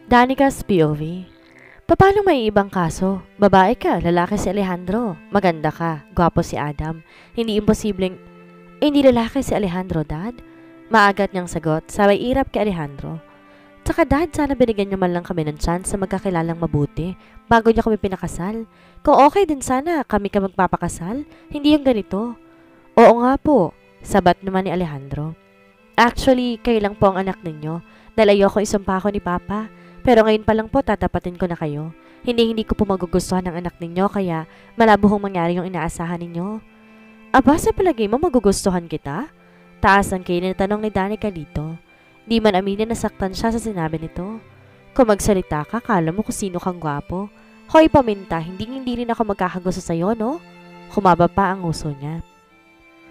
Danica's POV. Paano may ibang kaso? Babae ka, lalaki si Alejandro. Maganda ka, gwapo si Adam. Hindi imposibleng, hindi lalaki si Alejandro, Dad? Maagat niyang sagot, sabay irap kay Alejandro. Tsaka Dad, sana binigyan niyo man lang kami ng chance sa magkakilalang mabuti bago niyo kami pinakasal. Kung okay din sana kami ka magpapakasal, hindi yung ganito. Oo nga po, sabat naman ni Alejandro. Actually, kayo lang po ang anak ninyo dahil ayoko isumpa ko ni Papa. Pero ngayon pa lang po tatapatin ko na kayo. Hindi ko po magugustuhan ng anak ninyo kaya malabo hong mangyari yung inaasahan ninyo. Aba, sa palagay mo magugustuhan kita? Taas ang kilay na tanong ni Danica dito. Di man aminin nasaktan siya sa sinabi nito. Kung magsalita ka, kala mo kung sino kang gwapo. Hoy paminta, hindi rin ako magkakagusto sa'yo, no? Humaba pa ang uso niya.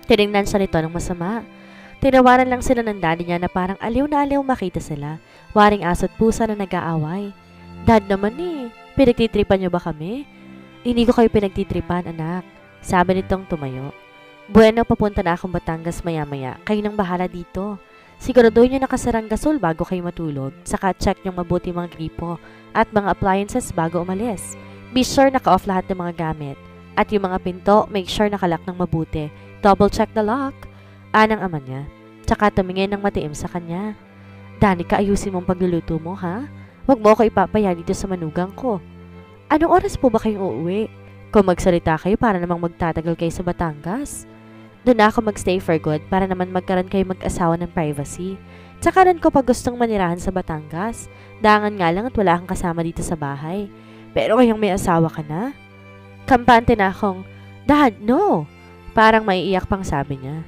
Tinignan siya nito ng masama. Tinawaran lang sila ng daddy niya na parang aliw na aliw makita sila. Waring aso't pusa na nag-aaway. Dad naman pinagtitripan niyo ba kami? Hindi ko kayo pinagtitripan, anak. Sabi nitong tumayo. Bueno, papunta na akong Batangas maya-maya. Kayo nang bahala dito. Siguraduhin niyo nakasarang gasol bago kayo matulog. Saka check niyong mabuti mga gripo at mga appliances bago umalis. Be sure naka-off lahat ng mga gamit. At yung mga pinto, make sure nakalock ng mabuti. Double check the lock. Anang ama niya. Tsaka tumingin ng matiim sa kanya. Danica, ayusin mong pagluluto mo, ha? Huwag mo ako ipapaya dito sa manugang ko. Anong oras po ba kayong uuwi? Kung magsalita kayo para namang magtatagal kayo sa Batangas. Doon na ako magstay for good para naman magkaroon kayo mag-asawa ng privacy. Tsaka rin ko pag gustong manirahan sa Batangas. Dangan nga lang at wala kang kasama dito sa bahay. Pero ngayong may asawa ka na? Kampante na akong, Dad, no! Parang maiiyak pang sabi niya.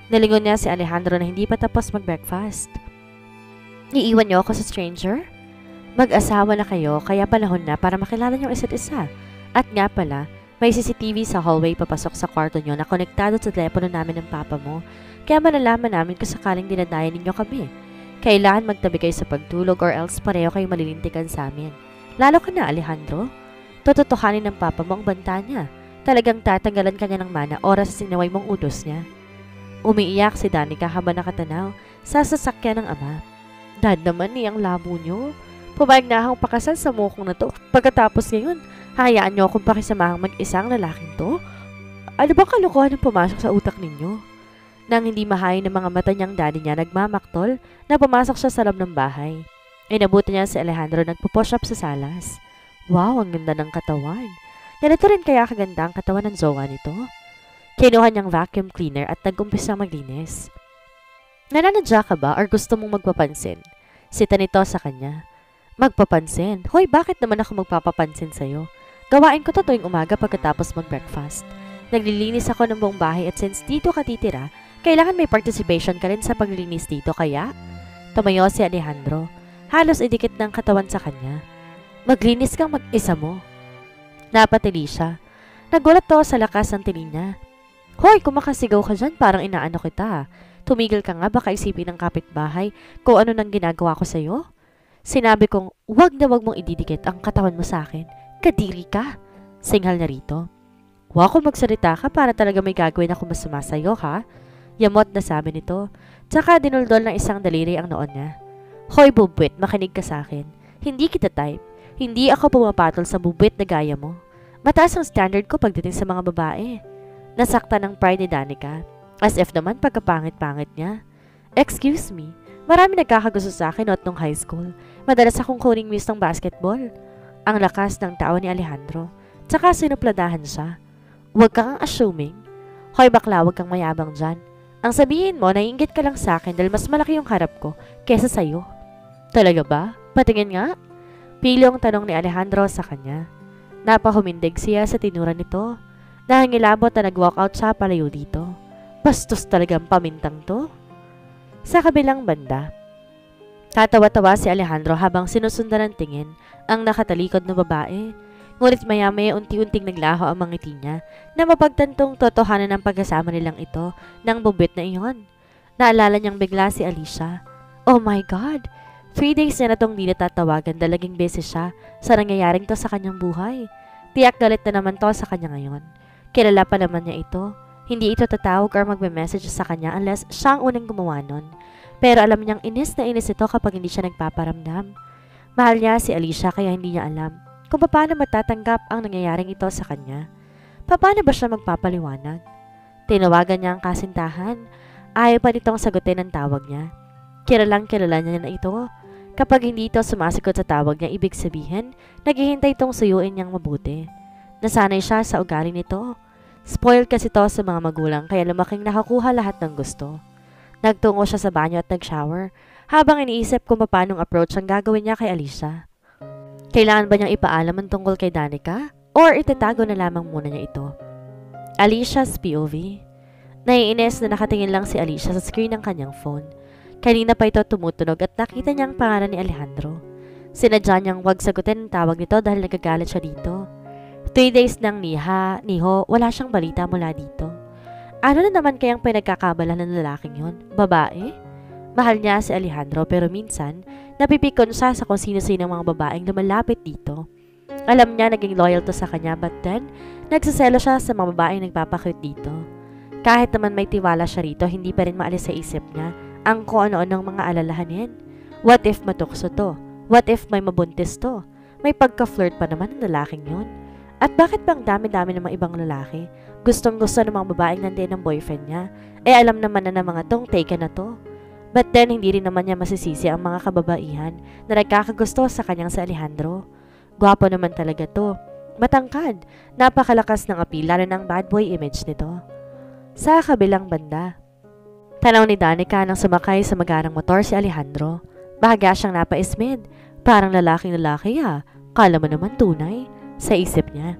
Nalingon niya si Alejandro na hindi pa tapos mag-breakfast. Iiwan niyo ako sa stranger? Mag-asawa na kayo kaya panahon na para makilala niyo isa't isa. At nga pala, may CCTV sa hallway papasok sa kwarto niyo na konektado sa telepono namin ng papa mo. Kaya malalaman namin kung sakaling dinadayan ninyo kami. Kailangan magtabi kayo sa pagtulog or else pareho kayo malilintikan sa amin. Lalo ka na, Alejandro. Tututuhanin ng papa mo ang banta niya. Talagang tatanggalan ka niya ng mana oras sa sinaway mong utos niya. Umiiyak si Danica habang nakatanaw sa sasakyan ng ama. Dad naman ang labo niyo. Pumayag na akong pakasal sa mukong na to. Pagkatapos ngayon, hayaan niyo akong pakisamahang mag-isang lalaking to? Ano bang kalokohan ang pumasok sa utak ninyo? Nang hindi mahayin ng mga mata niyang daddy niya nagmamaktol na pumasok siya sa loob ng bahay. Inabuti niya si Alejandro nagpo-push up sa salas. Wow, ang ganda ng katawan. Ganito rin kaya kaganda ang katawan ng jowa nito? Kinuha niyang vacuum cleaner at nag-umpisa maglinis. Nananadya ka ba or gusto mong magpapansin? Sita nito sa kanya. Magpapansin? Hoy, bakit naman ako magpapapansin sa'yo? Gawain ko to tuwing umaga pagkatapos mag-breakfast. Naglilinis ako ng buong bahay at since dito ka titira, kailangan may participation ka rin sa paglilinis dito kaya? Tumayo si Alejandro. Halos idikit ng katawan sa kanya. Maglinis kang mag-isa mo. Napatili siya. Nagulat to sa lakas ng tili niya. Hoy, kumakasigaw ka dyan, parang inaano kita. Tumigil ka nga, baka isipin ng kapitbahay kung ano nang ginagawa ko sa'yo. Sinabi kong, wag na wag mong ididikit ang katawan mo sa akin. Kadiri ka. Singhal na rito. Huwag kung magsalita ka para talaga may gagawin ako masama sa'yo, ha? Yamot na sabi nito. Tsaka dinuldol ng isang daliri ang noon niya. Hoy, bubwit, makinig ka sa akin. Hindi kita type. Hindi ako pumapatol sa bubwit na gaya mo. Mataas ang standard ko pagdating sa mga babae. Nasaktan ng pride ni Danica. As if naman pagkapangit-pangit niya. Excuse me, marami nagkakagusto sa akin noot nung high school. Madalas akong kuning miss ng basketball. Ang lakas ng tao ni Alejandro. Tsaka sinupladahan siya. Huwag kang assuming. Hoy bakla, huwag kang mayabang dyan. Ang sabihin mo, naiinggit ka lang sa akin dahil mas malaki yung harap ko kesa sa'yo. Talaga ba? Patingin nga? Pilong tanong ni Alejandro sa kanya. Napahumindig siya sa tinura nito. Nahangilabot na nag-walkout siya palayo dito. Bastos talagang pamintang to. Sa kabilang banda, tatawa-tawa si Alejandro habang sinusundan ng tingin ang nakatalikod na babae. Ngunit maya-maya unti-unting naglaho ang mga ngiti niya na mapagtantong totohanan ng pagkasama nilang ito ng bubit na iyon. Naalala niyang bigla si Alicia. Oh my God! 3 days na itong di natatawagan dahil laging busy siya sa nangyayaring to sa kanyang buhay. Tiyak galit na naman to sa kanya ngayon. Kilala pa naman niya ito. Hindi ito tatawag or magme-message sa kanya unless siya ang unang gumawa nun. Pero alam niyang inis na inis ito kapag hindi siya nagpaparamdam. Mahal niya si Alicia kaya hindi niya alam kung paano matatanggap ang nangyayaring ito sa kanya. Paano ba siya magpapaliwanag? Tinawagan niya ang kasintahan. Ayaw pa nitong sagutin ang tawag niya. Kilala niya na ito. Kapag hindi ito sumasagot sa tawag niya, ibig sabihin, naghihintay itong suyuin niyang mabuti. Nasanay siya sa ugali nito. Spoiled kasi ito sa mga magulang kaya lumaking nakakuha lahat ng gusto. Nagtungo siya sa banyo at nag-shower habang iniisip kung paanong approach ang gagawin niya kay Alicia. Kailangan ba niyang ipaalam ang tungkol kay Danica or itatago na lamang muna niya ito? Alicia's POV. Naiinis na nakatingin lang si Alicia sa screen ng kanyang phone. Kanina pa ito tumutunog at nakita niya ang pangalan ni Alejandro. Sinadya niyang wag sagutin ang tawag nito dahil nagagalit siya dito. 3 days nang niho, wala siyang balita mula dito. Ano na naman kayang pinagkakabala ng lalaking yun? Babae? Mahal niya si Alejandro pero minsan, napipikon siya sa kung sino-sino mga babaeng lumalapit dito. Alam niya naging loyal to sa kanya but then, nagsaselo siya sa mga babaeng nagpapakute dito. Kahit naman may tiwala siya rito, hindi pa rin maalis sa isip niya ang kung ano-anong mga alalahanin. What if matukso to? What if may mabuntis to? May pagka-flirt pa naman ng lalaking yun. At bakit bang dami-dami ng mga ibang lalaki? Gustong-gusto ng mga babaeng nandiyan ng boyfriend niya. Alam naman na ng mga tong taken na to. But then, hindi rin naman niya masisisi ang mga kababaihan na nagkakagusto sa kanyang si Alejandro. Gwapo naman talaga to. Matangkad. Napakalakas ng appeal lalo ng bad boy image nito. Sa kabilang banda, tanaw ni Danica nang sumakay sa magarang motor si Alejandro. Bahaga siyang napaismid. Parang lalaking-lalaki Kala mo naman tunay. Sa isip niya.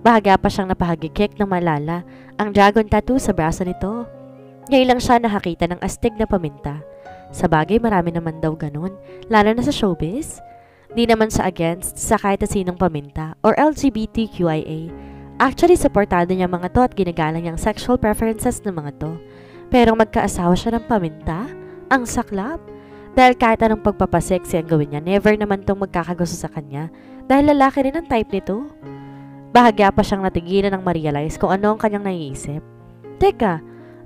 Bahaga pa siyang napahagikik ng malala ang dragon tattoo sa braso nito. Ngayon lang siya nakakita ng astig na paminta. Sa bagay marami naman daw ganun, lalo na sa showbiz. Di naman siya against sa kahit sinong paminta or LGBTQIA. Actually, supportado niya mga to at ginagalang niyang sexual preferences ng mga to. Pero magkaasawa siya ng paminta? Ang saklap? Dahil kahit anong pagpapasexy ang gawin niya, never naman tong magkakagusto sa kanya dahil lalaki rin ang type nito. Bahagya pa siyang natigilan ng ma-realize kung ano ang kanyang naiisip. Teka,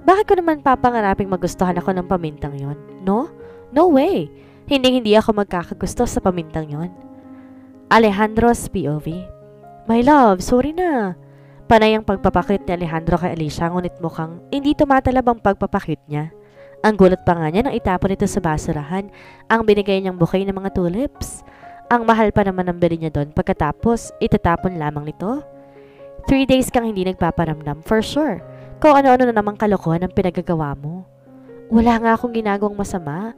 bakit ko naman papangaraping magustuhan ako ng pamintang yon? No? No way! Hindi ako magkakagusto sa pamintang yon. Alejandro's POV. My love, sorry na. Panay ang pagpapakit ni Alejandro kay Alicia ngunit mukhang hindi tumatalab ang pagpapakit niya. Ang gulat pa nga niya nang itapon ito sa basurahan ang binigay niyang bouquet ng mga tulips. Ang mahal pa naman ang bili niya doon pagkatapos itatapon lamang nito. 3 days kang hindi nagpaparamdam for sure. Kung ano-ano na namang kalokohan ang pinagagawa mo. Wala nga akong ginagawang masama.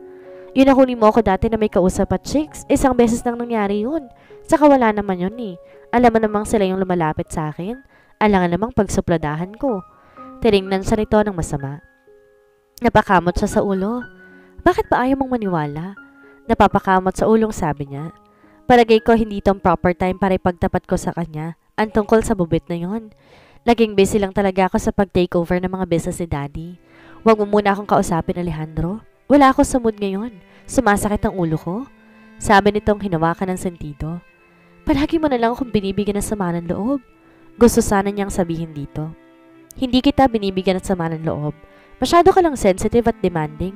Yun ako ni mo ako dati na may kausap at chicks. 1 beses nang nangyari yun. Saka wala naman yun Alam mo namang sila yung lumalapit sa akin. Alangan namang pagsupladahan ko. Tinignan siya nito ng masama. Napakamot siya sa ulo. Bakit ba ayaw mong maniwala? Napapakamot sa ulong sabi niya. Palagay ko hindi itong proper time para ipagtapat ko sa kanya ang tungkol sa bubit na yon. Laging busy lang talaga ako sa pag-takeover ng mga business ni Daddy. Huwag mo muna akong kausapin, Alejandro. Wala ako sa mood ngayon. Sumasakit ang ulo ko. Sabi nitong hinawakan ng sentido. Palagi mo na lang akong binibigyan ng sama ng loob. Gusto sana niyang sabihin dito. Hindi kita binibigyan ng sama ng loob. Masyado ka lang sensitive at demanding.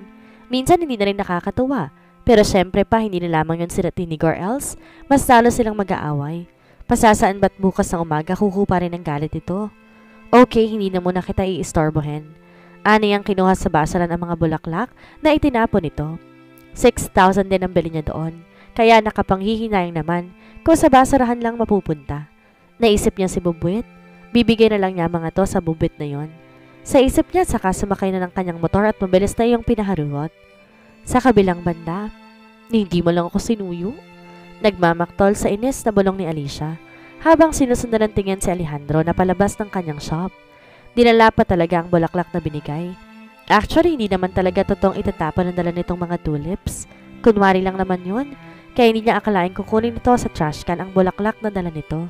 Minsan hindi na rin nakakatuwa. Pero syempre pa, hindi na lamang yun sila tinig or else, mas lalo silang mag-aaway. Pasasaan ba't bukas ng umaga kukuha rin ang galit ito? Okay, hindi na muna kita iistorbohin. Ani ang kinuha sa basaran ang mga bulaklak na itinapon ito. 6,000 din ang bili niya doon. Kaya nakapanghihinayang naman kung sa basarahan lang mapupunta. Naisip niya si Bubwit. Bibigay na lang niya mga to sa Bubwit na yon. Sa isip niya, saka sumakay na ng kanyang motor at mabilis na iyong pinaharuot. Sa kabilang banda, hindi mo lang ako sinuyo. Nagmamaktol sa inis na bulong ni Alicia habang sinusundan ng tingin si Alejandro na palabas ng kanyang shop. Dinala pa talaga ang bulaklak na binigay. Actually, hindi naman talaga totoong itatapon ang dala nitong mga tulips. Kunwari lang naman yun, kaya hindi niya akalain kukunin nito sa trash can ang bulaklak na dala nito.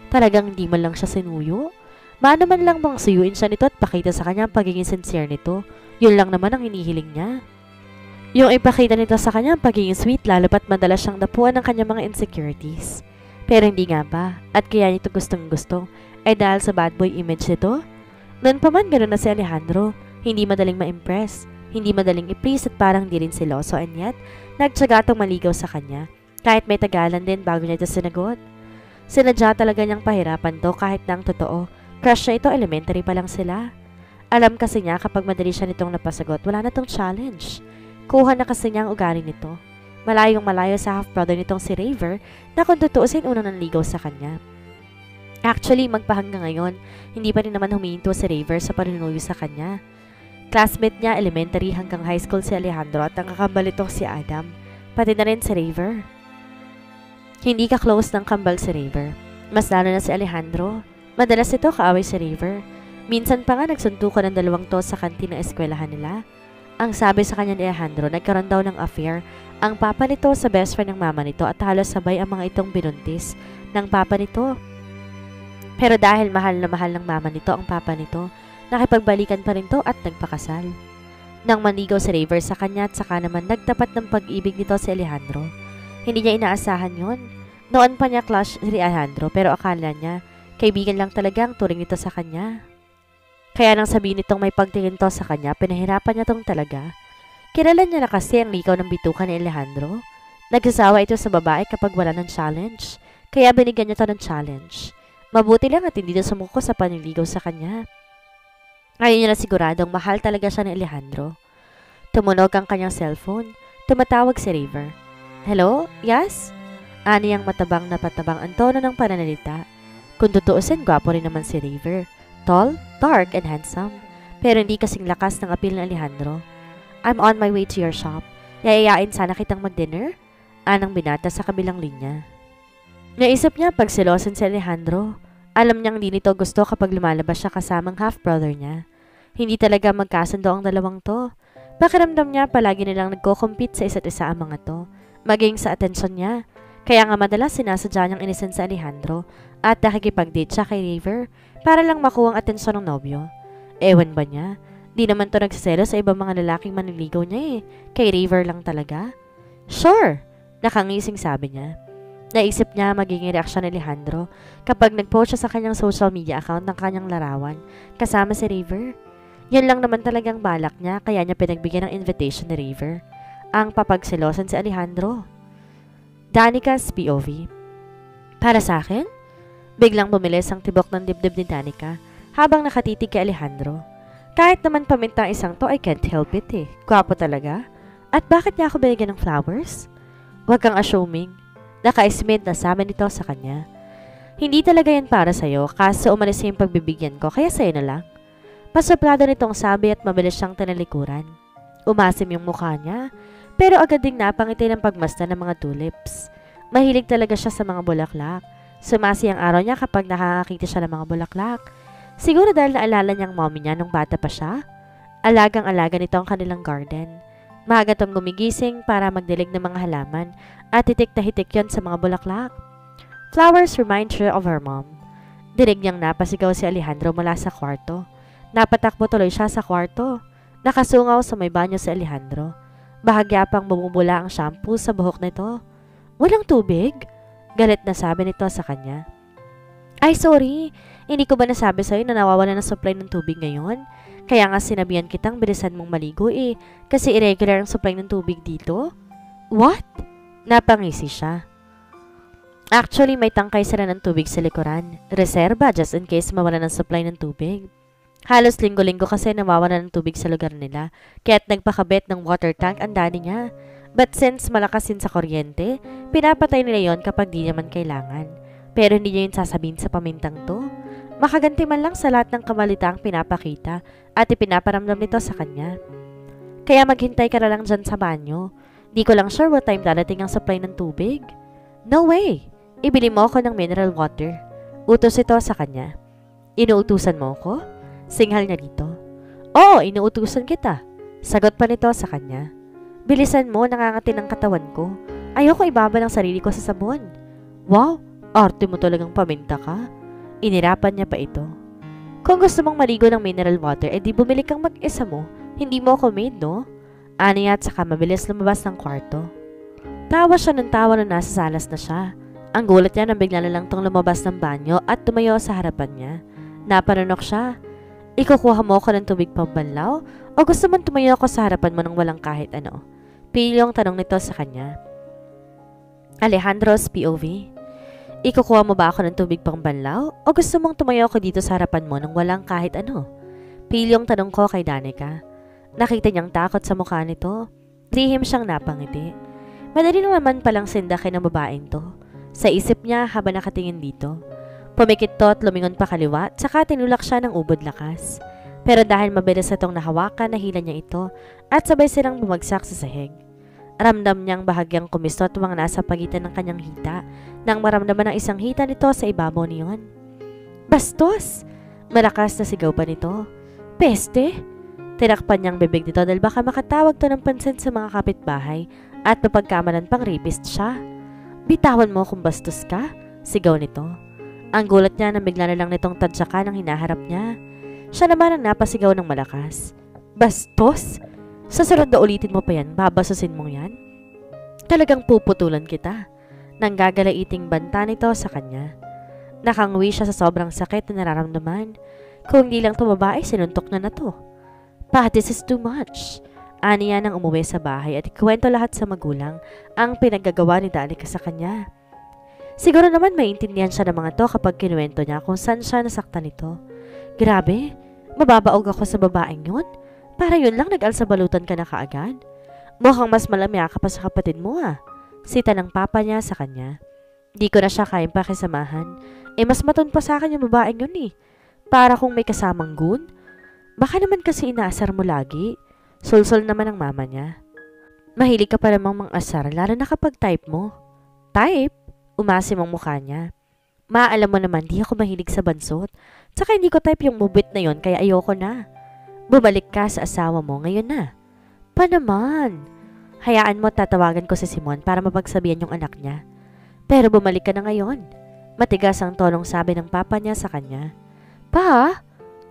Talagang hindi man lang siya sinuyo. Maano man lang bang suyuin siya nito at pakita sa kanya ang pagiging sincere nito. Yun lang naman ang hinihiling niya. Yung ipakita nito sa kanya ang pagiging sweet lalo pat madalas siyang napuan ng kanyang mga insecurities. Pero hindi nga ba? At kaya nito gustong-gusto ay dahil sa bad boy image nito? Noon pa man ganoon na si Alejandro. Hindi madaling ma-impress. Hindi madaling i-please at parang di rin siloso and yet, nagtsaga itong maligaw sa kanya. Kahit may tagalan din bago niya ito sinagot. Sinadya talaga niyang pahirapan to kahit na ang totoo. Crush niya ito, elementary pa lang sila. Alam kasi niya kapag madali siya nitong napasagot, wala na tong challenge. Kuha na kasi niya ang ugali nito. Malayong malayo sa half-brother nitong si Raver na kung tutuusin unang nanligaw sa kanya. Actually, magpahanggang ngayon, hindi pa rin naman humihinto si Raver sa panunuyo sa kanya. Classmate niya elementary hanggang high school si Alejandro at ang kakambal nitong si Adam, pati na rin si Raver. Hindi ka close ng kambal si Raver. Mas lalo na si Alejandro. Madalas ito kaaway si Raver. Minsan pa nga nagsuntukan ng dalawang to sa kantin ng eskwelahan nila. Ang sabi sa kanya ni Alejandro, nagkaroon daw ng affair ang papa nito sa best friend ng mama nito at halos sabay ang mga itong binuntis ng papa nito. Pero dahil mahal na mahal ng mama nito ang papa nito, nakipagbalikan pa rin to at nagpakasal. Nang manigaw si Raver sa kanya at saka naman nagtapat ng pag-ibig nito si Alejandro. Hindi niya inaasahan yon. Noon pa niya clash si Alejandro pero akala niya kaibigan lang talaga ang turing nito sa kanya. Kaya nang sabihin nitong may pagtingin to sa kanya, pinahirapan niya tong talaga. Kilala niya na kasi ang likaw ng bituka ni Alejandro. Nagsasawa ito sa babae kapag wala ng challenge, kaya binigyan niya to ng challenge. Mabuti lang at hindi na sumuko sa paniligaw sa kanya. Ngayon niya na siguradong mahal talaga siya ni Alejandro. Tumunog ang kanyang cellphone, tumatawag si Raver. Hello? Yes? Ani ang matabang na patabang ang tono ng pananalita. Kung tutuusin, gwapo rin naman si Raver. Tall, dark, and handsome. Pero hindi kasing lakas ng appeal ng Alejandro. I'm on my way to your shop. Yayayain sana kitang mag-dinner? Anang binata sa kabilang linya. Naisip niya pagselosin si Alejandro. Alam niyang hindi nito gusto kapag lumalabas siya kasamang half-brother niya. Hindi talaga magkasundo ang dalawang to. Pakiramdam niya palagi nilang nagko-compete sa isa't isa ang mga to. Maging sa atensyon niya. Kaya nga madalas sinasadya niyang inisin sa Alejandro at nakikipag-date siya kay Raver para lang makuha ang atensyon ng nobyo. Ewan ba niya? Di naman to nagsaselo sa ibang mga lalaking maniligaw niya eh. Kay Raver lang talaga. Sure! Nakangising sabi niya. Naisip niya magiging reaksyon ni Alejandro kapag nag-post siya sa kanyang social media account ng kanyang larawan kasama si Raver. Yan lang naman talagang balak niya kaya niya pinagbigyan ng invitation ni Raver. Ang papagselosan si Alejandro. Danica's POV. Para sa akin? Biglang bumilis ang tibok ng dibdib ni Danica habang nakatitig kay Alejandro. Kahit naman paminta ang isang to, I can't help it eh. Gwapo talaga. At bakit niya ako binigyan ng flowers? Huwag kang assuming. Naka-estimate na sa amin ito sa kanya. Hindi talaga yan para sa'yo, kaso umalis yung pagbibigyan ko, kaya sa'yo na lang. Pasuplado nitong sabi at mabilis siyang tinalikuran. Umasim yung mukha niya, pero agad ding napangiti ng pagmasdan ng mga tulips. Mahilig talaga siya sa mga bulaklak. Sumasi ang araw niya kapag nakakakita siya ng mga bulaklak. Siguro dahil naalala niyang mommy niya nung bata pa siya. Alagang-alaga nito ang kanilang garden. Maaga tong gumigising para magdilig ng mga halaman at hitik na hitik yon sa mga bulaklak. Flowers remind her of her mom. Dinig niyang napasigaw si Alejandro mula sa kwarto. Napatakbo tuloy siya sa kwarto. Nakasungaw sa may banyo si Alejandro. Bahagya pang bumubula ang shampoo sa buhok nito. Walang tubig? Galit na sabi nito sa kanya. Ay sorry, hindi ko ba nasabi sa'yo na nawawala ng supply ng tubig ngayon? Kaya nga sinabihan kitang bilisan mong maligo eh, kasi irregular ang supply ng tubig dito. What? Napangisi siya. Actually, may tangkay sila ng tubig sa likuran. Reserba just in case mawala ng supply ng tubig. Halos linggo-linggo kasi nawawala ng tubig sa lugar nila, kaya't nagpakabit ng water tank ang daddy niya. But since malakas din sa kuryente, pinapatay nila yon kapag di naman kailangan. Pero hindi niya yun sasabihin sa pamintang to. Makaganti man lang sa lahat ng kamalitaang pinapakita at ipinaparamdam nito sa kanya. Kaya maghintay ka na lang dyan sa banyo. Di ko lang sure what time darating ang supply ng tubig. No way! Ibili mo ako ng mineral water. Utos ito sa kanya. Inuutusan mo ko? Singhal niya dito. Oo, inuutusan kita. Sagot pa nito sa kanya. Bilisan mo, nangangati ng katawan ko. Ayoko ibaba ng sarili ko sa sabon. Wow, arte mo talagang paminta ka. Inirapan niya pa ito. Kung gusto mong maligo ng mineral water, edi bumili kang mag-isa mo. Hindi mo ako maid, no? Ani at saka mabilis lumabas ng kwarto. Tawa siya ng tawa na nasa salas na siya. Ang gulat niya nang bigla na lang tong lumabas ng banyo at tumayo sa harapan niya. Napanunok siya. Ikukuha mo ako ng tubig pambanlaw o gusto mong tumayo ako sa harapan mo nang walang kahit ano? Pilyong tanong nito sa kanya. Alejandro's POV. Ikukuha mo ba ako ng tubig pang banlaw o gusto mong tumayo ako dito sa harapan mo nang walang kahit ano? Pilyong tanong ko kay Danica. Nakita niyang takot sa mukha nito. Lihim siyang napangiti. Madali naman palang sindakin ng babaeng to. Sa isip niya habang nakatingin dito. Pumikit to at lumingon pa kaliwa, tsaka tinulak siya ng ubod lakas. Pero dahil mabilis itong nahawakan, nahila niya ito at sabay silang bumagsak sa sahig. Ramdam niyang bahagyang kumisto tuwang nasa pagitan ng kanyang hita nang maramdaman ang isang hita nito sa ibabaw niyon. Bastos! Malakas na sigaw pa nito. Peste! Tinakpan niyang bibig nito dahil baka makatawag to ng pansin sa mga kapitbahay at mapagkamalan pang rapist siya. Bitawan mo kung bastos ka, sigaw nito. Ang gulat niya na bigla na lang nitong tadyakan ang hinaharap niya. Siya naman ang napasigaw ng malakas. Bastos? Sa sunod na ulitin mo pa yan, babasusin mong yan? Talagang puputulan kita. Nang gagalaiting banta nito sa kanya. Nakangwi siya sa sobrang sakit na nararamdaman. Kung hindi lang ito babae, sinuntok na to. Pa, this is too much. Aniya nang umuwi sa bahay at ikwento lahat sa magulang ang pinaggagawa ni Danica sa kanya. Siguro naman maintindihan siya ng mga to kapag kinuwento niya kung saan siya nasaktan nito. Grabe, mababaog ako sa babaeng yun. Para yun lang nag-alsabalutan ka na kaagad. Mukhang mas malamya ka pa sa kapatid mo Sita ng papa niya sa kanya. Di ko na siya kayang pakisamahan. Mas matun pa sa akin yung babaeng yun Para kung may kasamang goon. Baka naman kasi inaasar mo lagi. Sulsol naman ang mama niya. Mahilig ka pa namang mang-asar lalo na kapag type mo. Type? Umasim ang mukha niya. Maalam mo naman di ako mahilig sa bansot. Tsaka hindi ko type yung mubit na yon kaya ayoko na. Bumalik ka sa asawa mo ngayon na. Pa naman. Hayaan mo tatawagan ko si Simon para mapagsabihan yung anak niya. Pero bumalik ka na ngayon. Matigas ang tonong sabi ng papa niya sa kanya. Pa?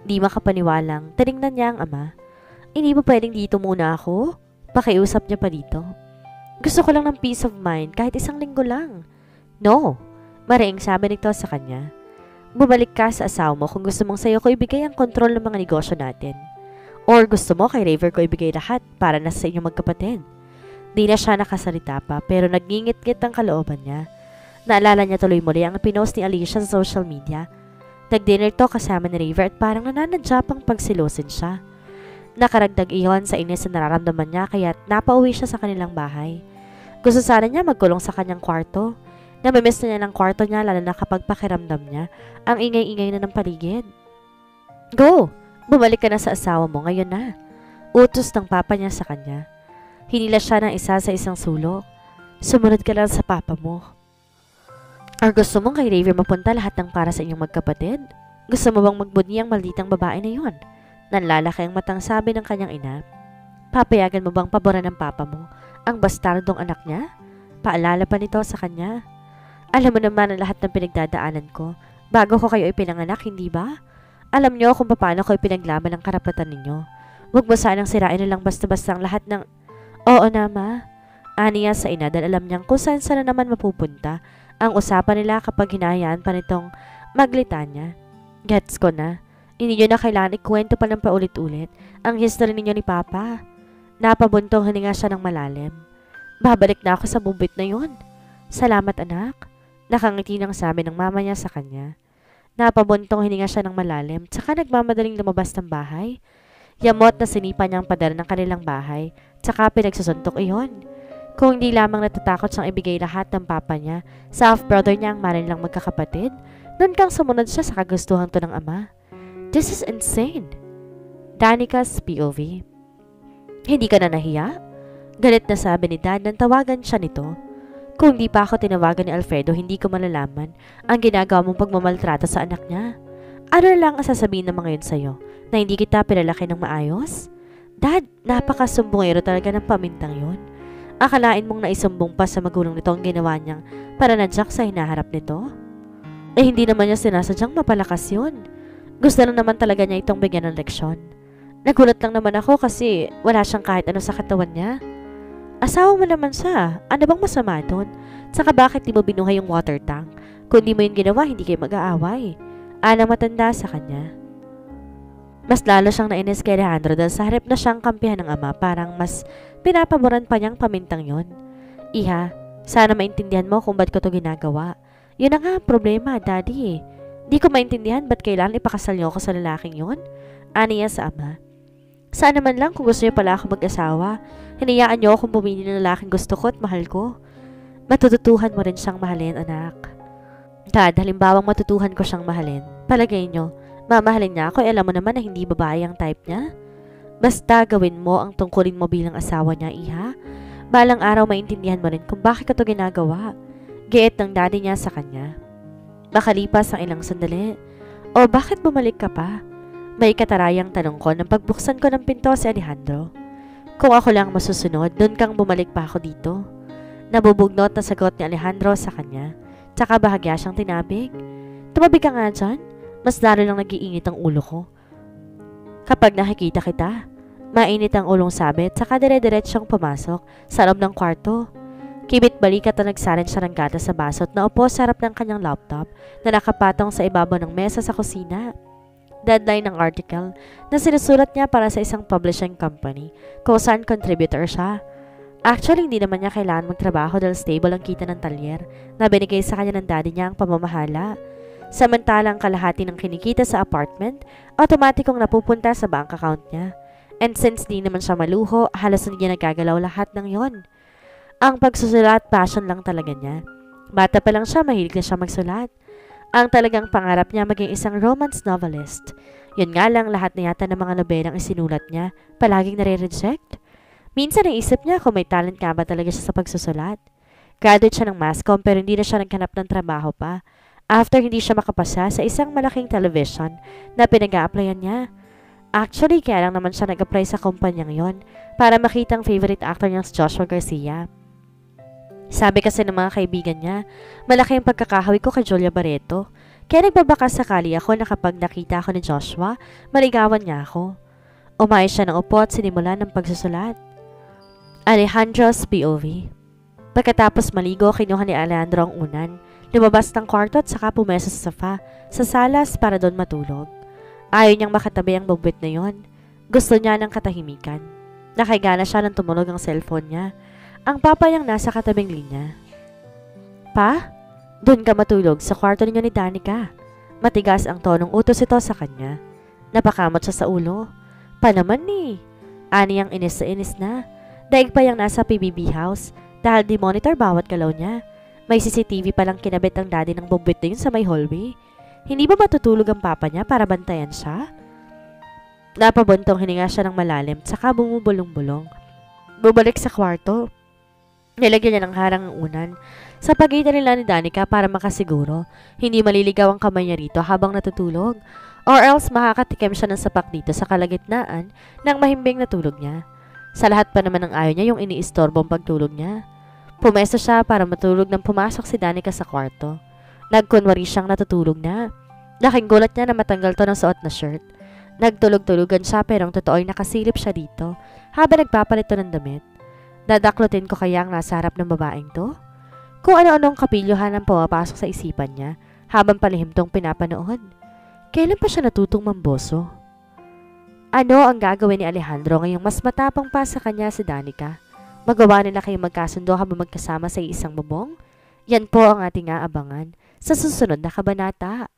Di makapaniwalang tinignan niya ang ama. Hindi ba pwedeng dito muna ako? Pakiusap niya pa dito. Gusto ko lang ng peace of mind kahit isang linggo lang. No. Maring sabi nito sa kanya. Bumalik ka sa asawa mo kung gusto mong sayo ko ibigay ang kontrol ng mga negosyo natin. Or gusto mo kay Raver ko ibigay lahat para na sa inyong magkapatid. Di na siya nakasalita pa pero nagingit-ngit ang kalooban niya. Naalala niya tuloy muli ang pinost ni Alicia sa social media. Nag-dinner to kasama ni Raver at parang nananadya pang pagsilosin siya. Nakaragdag iyon sa inis na nararamdaman niya kaya napauwi siya sa kanilang bahay. Gusto sana niya magkulong sa kanyang kwarto. Namimiss na niya ng kwarto niya lalo na kapag pakiramdam niya ang ingay-ingay na ng paligid. Go! Bumalik ka na sa asawa mo ngayon na. Utos ng papa niya sa kanya. Hinila siya ng isa sa isang sulok. Sumunod ka lang sa papa mo. Or gusto mong kay Raver mapunta lahat ng para sa inyong magkapatid? Gusto mo bang magbunyi ang malditang babae na yon? Nanlalaki ang matang sabi ng kanyang ina. Papayagan mo bang paboran ng papa mo ang bastardong anak niya? Paalala pa nito sa kanya. Alam mo naman ang lahat ng pinagdadaanan ko bago ko kayo ipinanganak, hindi ba? Alam niyo kung paano ko ipinaglaban ang karapatan ninyo. Huwag mo sanang sirain na lang basta-basta ang lahat ng... Oo na ma. Aniya sa ina dahil alam niyang kung saan sana naman mapupunta ang usapan nila kapag hinahayaan pa nitong maglitanya. Gets ko na. Hindi niyo na kailangan ikwento pa ng paulit-ulit ang history ninyo ni Papa. Napabuntong hininga siya ng malalim. Babalik na ako sa bubit na yon. Salamat anak. Nakangiti ng sabi ng mama niya sa kanya. Napabuntong hininga siya ng malalim, tsaka nagmamadaling lumabas ng bahay. Yamot na sinipa niyang pader ng kanilang bahay, tsaka pinagsusuntok iyon. Kung hindi lamang natatakot siyang ibigay lahat ng papa niya sa half-brother niya ang manilang magkakapatid, nun kang sumunod siya sa kagustuhan to ng ama. This is insane. Danica's POV. Hindi ka na nahiya? Galit na sabi ni Dad nang tawagan siya nito. Kung di pa ako tinawagan ni Alfredo, hindi ko malalaman ang ginagawa mong pagmamaltrato sa anak niya. Ano na lang ang sasabihin ng mga yun sa'yo? Na hindi kita pinalaki ng maayos? Dad, napakasumbongero talaga ng pamintang yun. Akalain mong naisumbong pa sa magulang nito ang ginawa niyang para nadyak sa hinaharap nito? Hindi naman niya sinasadyang mapalakas yun. Gusto lang naman talaga niya itong bigyan ng leksyon. Nagulat lang naman ako kasi wala siyang kahit ano sa katawan niya. Asawa mo naman siya. Ano bang masama doon? Saka bakit di mo binuhay yung water tank? Kung di mo yung ginawa, hindi kayo mag-aaway. Alang matanda sa kanya. Mas lalo siyang nainis kay Alejandro dahil sa harap na siyang kampihan ng ama, parang mas pinapaboran pa niyang pamintang yon. Iha, Sana maintindihan mo kung ba't ko to ginagawa. Yun na nga ang problema, Daddy eh. Di ko maintindihan ba't kailangan ipakasal niyo ako sa lalaking yun? Aniya sa ama. Sana man lang kung gusto niyo pala ako mag-asawa, hinayaan niyo akong pumili ng lalaking gusto ko at mahal ko. Matututuhan mo rin siyang mahalin, anak. Dad, halimbawang matutuhan ko siyang mahalin. Palagay niyo, mamahalin niya ako, alam mo naman na hindi babae ang type niya. Basta gawin mo ang tungkulin mo bilang asawa niya, iha. Balang araw maintindihan mo rin kung bakit ko to ginagawa. Giit ng daddy niya sa kanya. Makalipas ang ilang sandali. O bakit bumalik ka pa? May katarayang tanong ko nang pagbuksan ko ng pinto si Alejandro. Kung ako lang masusunod, doon kang bumalik pa ako dito. Nabubugnot na sagot ni Alejandro sa kanya. Tsaka bahagya siyang tinabig. Tumabi ka nga dyan. Mas lalo lang nag-iinit ang ulo ko. Kapag nakikita kita, mainit ang ulong sabit, saka dire-diretsyong pumasok sa loob ng kwarto. Kibit balikat na nagsarin siya ng gata sa baso at naupo sa harap ng kanyang laptop na nakapatong sa ibabaw ng mesa sa kusina. Deadline ng article na sinusulat niya para sa isang publishing company kung saan contributor siya. Actually, hindi naman niya kailangan magtrabaho dahil stable ang kita ng talyer na binigay sa kanya ng daddy niya ang pamamahala. Samantalang kalahati ng kinikita sa apartment, automatikong napupunta sa bank account niya. And since di naman siya maluho, halos hindi niya nagagalaw lahat ng yon. Ang pagsusulat, passion lang talaga niya. Bata pa lang siya, mahilig na siya magsulat. Ang talagang pangarap niya maging isang romance novelist. Yun nga lang, lahat na yata ng mga nobelang isinulat niya, palaging nare-reject. Minsan naisip niya kung may talent nga ba talaga siya sa pagsusulat. Graduate siya ng mass comm pero hindi na siya naghanap ng trabaho pa. After hindi siya makapasa sa isang malaking television na pinag-a-applyan niya. Actually, kaya lang naman siya nag-apply sa kumpanyang yon para makita ang favorite actor niyang si Joshua Garcia. Sabi kasi ng mga kaibigan niya, malaki ang pagkakahawi ko kay Julia Barreto. Kaya nagbabaka sakali ako na kapag nakita ako ni Joshua, maligawan niya ako. Umayos siya ng upo at sinimula ng pagsusulat. Alejandro's POV. Pagkatapos maligo, kinuha ni Alejandro ang unan. Lumabas ng kwarto at saka pumesa sa sofa, sa salas para doon matulog. Ayaw niyang makatabi ang bubwit na yon. Gusto niya ng katahimikan. Nakahiga na siya nang tumulog ang cellphone niya. Ang papa niyang nasa katabing linya. Pa? Doon ka matulog sa kwarto ninyo ni Danica. Matigas ang tonong utos ito sa kanya. Napakamot siya sa ulo. Pa naman ni. Ani ang inis sa inis na. Daig pa yung nasa PBB house dahil di-monitor bawat galaw niya. May CCTV palang kinabit ang daddy ng bubwit na yun sa may hallway. Hindi ba matutulog ang papa niya para bantayan siya? Napabuntong hininga siya ng malalim, saka bumubulong-bulong. Bubalik sa kwarto. Nilagyan niya ng harang ang unan sa pagitan nila ni Danica para makasiguro hindi maliligaw ang kamay niya rito habang natutulog. Or else makakatikim siya ng sapak dito sa kalagitnaan ng mahimbing na tulog niya. Sa lahat pa naman ng ayaw niya yung iniistorbo ang pagtulog niya. Pumesto siya para matulog nang pumasok si Danica sa kwarto. Nagkunwari siyang natutulog na. Laking gulat niya na matanggal to ng suot na shirt. Nagtulog-tulugan siya pero ang totoo ay nakasilip siya dito habang nagpapalit to ng damit. Dadaklutin ko kaya ang nasa harap ng babaeng to? Kung ano-anong kapilyohan ang pumapasok sa isipan niya habang palihim tong pinapanood. Kailan pa siya natutong mamboso? Ano ang gagawin ni Alejandro ngayong mas matapang pa sa kanya si Danica? Magawa nila kayo magkasundo habang magkasama sa isang bubong? Yan po ang ating aabangan sa susunod na kabanata.